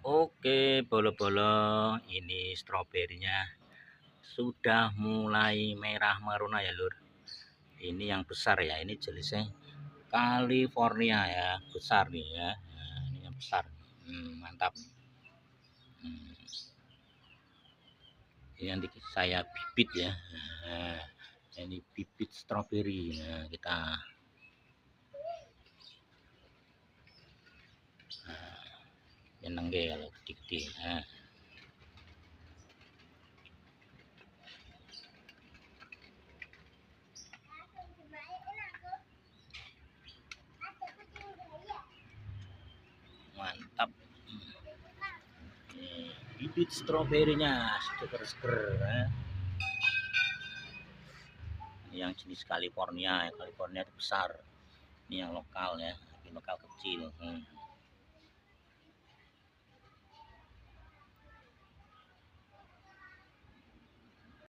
Oke, bolo-bolo, ini stroberinya sudah mulai merah merona ya lur. Ini yang besar ya, ini jenisnya California ya, besar nih ya. Nah, ini yang besar. Mantap. Ini nanti saya bibit ya. Nah, ini bibit stroberi. Nah, kita nyeneng ya kalau gede-gede. Nah. Mantap. Bibit stroberinya seger-seger ya. Ini yang jenis California itu besar. Ini yang lokal ya, ini lokal kecil.